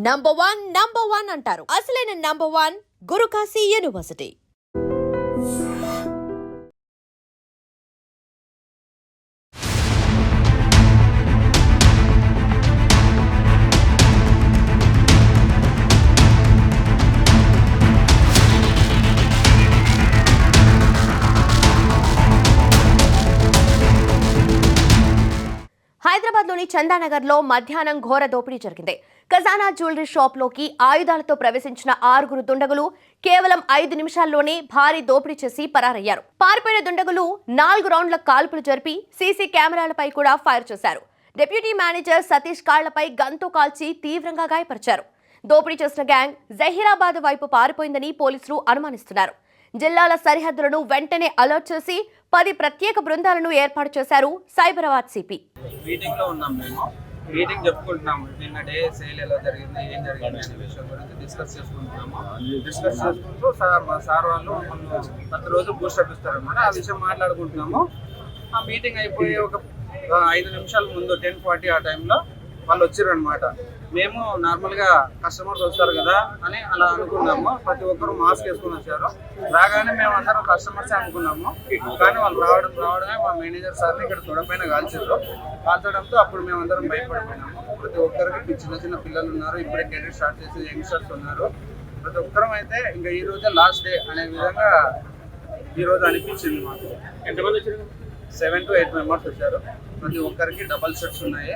Number one అంటారు. అసలైన number one Guru Kashi university. హైదరాబాద్లోని చందానగర్లో మధ్యాహ్నం ఘోర దోపిడీ జరిగింది. ఖజానా జ్యువెలరీ షాప్లోకి ఆయుధాలతో ప్రవేశించిన 6 దుండగులు కేవలం 5 నిమిషాల్లోనే భారీ దోపిడీ చేసి పరారయ్యారు. పారిపోయిన దుండగులు 4 రౌండ్ల కాల్పులు జరిపి సీసీ కెమెరాలపై కూడా ఫైర్ చేశారు. డిప్యూటీ మేనేజర్ సతీష్ కాళ్లపై గన్తో కాల్చి తీవ్రంగా గాయపరిచారు. దోపిడీ చేసిన గ్యాంగ్ జహీరాబాద్ వైపు పారిపోయిందని పోలీసులు అనుమానిస్తున్నారు. జిల్లాల సరిహద్దులను వెంటనే అలర్ట్ చేసి 10 ప్రత్యేక బృందాలను ఏర్పాటు చేశారు సైబరాబాద్ సిపి. మీటింగ్ లో ఉన్నాం. మేము మీటింగ్ చెప్పుకుంటున్నాము. నిన్న డే సేల్ ఎలా జరిగింది, ఏం జరిగింది అనే విషయం గురించి డిస్కస్ చేసుకుంటున్నాము. డిస్కస్ చేసుకుంటూ సార్ వాళ్ళు ప్రతి రోజు బూస్టప్ ఇస్తారనమాట. ఆ విషయం మాట్లాడుకుంటున్నాము. ఆ మీటింగ్ అయిపోయి ఒక 5 నిమిషాల ముందు 10:40 ఆ టైంలో వాళ్ళు వచ్చారనమాట. మేము నార్మల్గా కస్టమర్స్ వస్తారు కదా అని అలా అనుకున్నాము. ప్రతి ఒక్కరు మాస్క్ వేసుకుని వచ్చారు. రాగానే మేము అందరం కస్టమర్సే అనుకున్నాము. కానీ వాళ్ళు రావడమే మా మేనేజర్ సార్ని ఇక్కడ తొడపైన కాల్చడంతో అప్పుడు మేము అందరం భయపడిపోయినాము. ప్రతి ఒక్కరికి చిన్న చిన్న పిల్లలు ఉన్నారు, ఇప్పుడే కెరీర్ స్టార్ట్ చేసి యంగ్స్టర్స్ ఉన్నారు. ప్రతి ఒక్కరం అయితే ఇంకా ఈ రోజే లాస్ట్ డే అనే విధంగా ఈరోజు అనిపించింది మాకు. ఎంతమంది వచ్చారు? 7 to 8 మెంబర్స్ వచ్చారు. ప్రతి ఒక్కరికి డబల్ షర్ట్స్ ఉన్నాయి.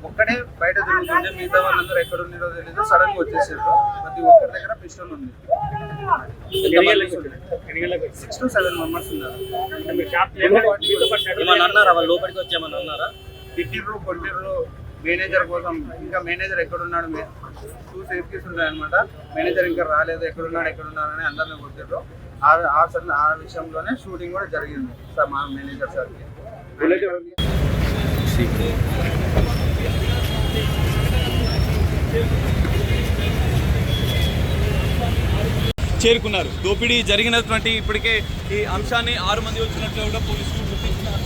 ఒక్కడే బయట తిరుగుతుంటే మిగతా వాళ్ళందరూ ఎక్కడ ఉన్నారో తెలీదు. సడన్ గా వచ్చేసారు. ప్రతి ఒక్కరి దగ్గర పిస్టల్ ఉంది. 6 to 7 మెంబర్స్ ఉన్నారు. లోపలికి వచ్చామని అన్నారా? కొట్టిర్రు మేనేజర్ కోసం. ఇంకా మేనేజర్ ఎక్కడున్నాడు, 2 సేఫ్టీస్ ఉంటాయి అనమాట. మేనేజర్ ఇంకా రాలేదు, ఎక్కడున్నారని అందరిని కొట్టిర్రు. ఆ విషయంలోనే షూటింగ్ కూడా జరిగింది సార్ మా మేనేజర్ సార్కి. చేరుకున్నారు. దోపిడీ జరిగినటువంటి ఇప్పటికే ఈ అంశాన్ని 6 మంది వచ్చినట్లు కూడా పోలీసులు గుర్తించినారు.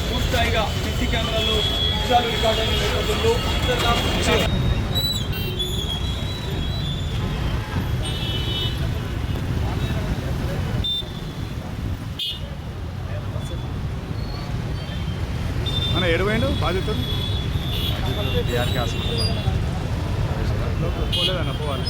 పూర్తిగా సీసీ కెమెరాలో విషయాలు రికార్డ్ అయిన నేపథ్యంలో ఎడవైండు బాధితుడు పోలేదన్న పోవాలి.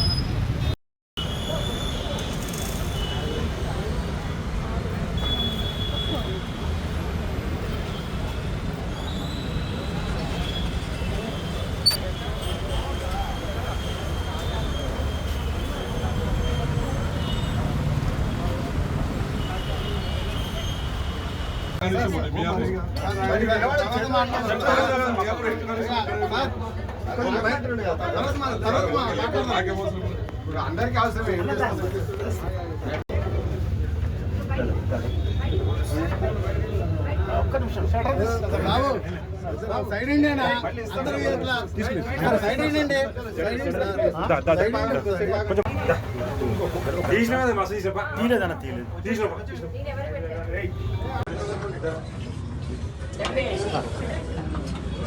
అందరికి అవసరమే. ఒక్క నిమిషం side India side India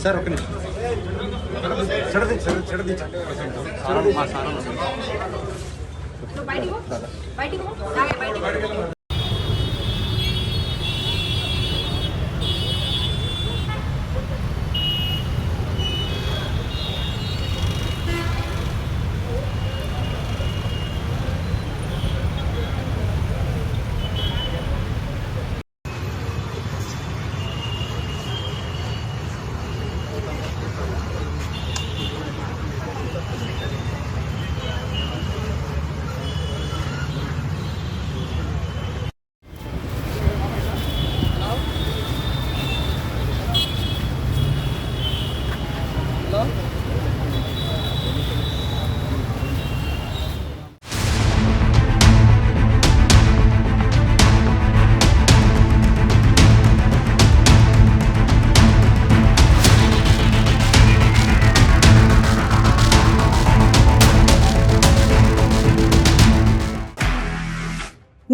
sir ఒక్క నిమిషం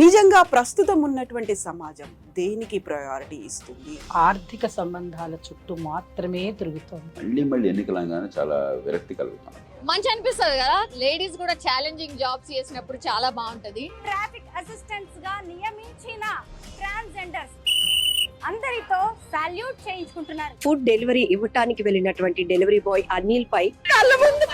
నిజంగా ప్రస్తుతం ఉన్నటువంటి సమాజం దేనికి ప్రయారిటీ ఇస్తుంది? ఆర్థిక సంబంధాల చుట్టూ మాత్రమే తిరుగుతోంది. మళ్ళీ ఎన్నికలంగానే చాలా విరక్తి కలుగుతాం. మంచి అనిపిస్తుంది కదా, లేడీస్ కూడా ఛాలెంజింగ్ జాబ్స్ చేసినప్పుడు చాలా బాగుంటది. ట్రాఫిక్ అసిస్టెంట్స్ గా నియమించిన ట్రాన్స్జెండర్స్ అందరితో సాల్యూట్ చేయించుకుంటున్నారు. ఫుడ్ డెలివరీ ఇవ్వటానికి వెళ్ళినటువంటి డెలివరీ బాయ్ అనిల్ పై కళ్ళ ముందు